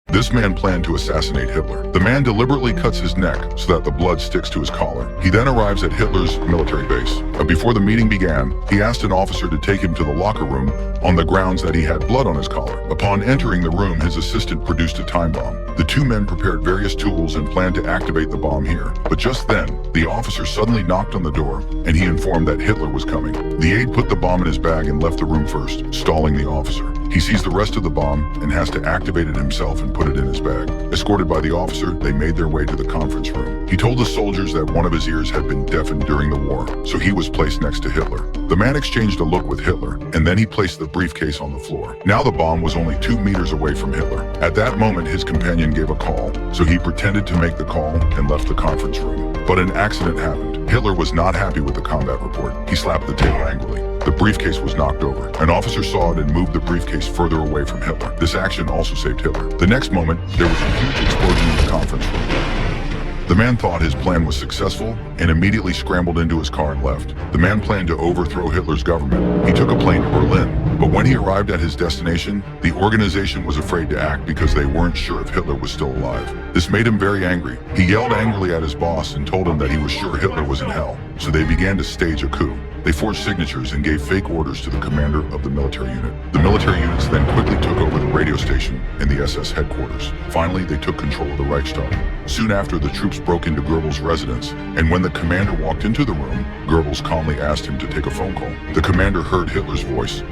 This man planned to assassinate Hitler. The man deliberately cuts his neck so that the blood sticks to his collar. He then arrives at Hitler's military base. Before the meeting began, he asked an officer to take him to the locker room on the grounds that he had blood on his collar. Upon entering the room, his assistant produced a time bomb. The two men prepared various tools and planned to activate the bomb here. But just then, the officer suddenly knocked on the door, and he informed that Hitler was coming. The aide put the bomb in his bag and left the room first, stalling the officer. He sees the rest of the bomb and has to activate it himself and put it in his bag. Escorted by the officer, they made their way to the conference room. He told the soldiers that one of his ears had been deafened during the war, so he was placed next to Hitler. The man exchanged a look with Hitler, and then he placed the briefcase on the floor. Now the bomb was only 2 meters away from Hitler. At that moment, his companion gave a call, so he pretended to make the call and left the conference room. But an accident happened. Hitler was not happy with the combat report. He slapped the table angrily. The briefcase was knocked over. An officer saw it and moved the briefcase further away from Hitler. This action also saved Hitler. The next moment, there was a huge explosion in the conference room. The man thought his plan was successful and immediately scrambled into his car and left. The man planned to overthrow Hitler's government. He took a plane to Berlin, but when he arrived at his destination, the organization was afraid to act because they weren't sure if Hitler was still alive. This made him very angry. He yelled angrily at his boss and told him that he was sure Hitler was in hell, so they began to stage a coup. They forged signatures and gave fake orders to the commander of the military unit. The military units then quickly took over the radio station and the SS headquarters. Finally, they took control of the Reichstag. Soon after, the troops broke into Goebbels' residence, and when the commander walked into the room, Goebbels calmly asked him to take a phone call. The commander heard Hitler's voice.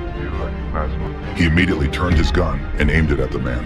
He immediately turned his gun and aimed it at the man.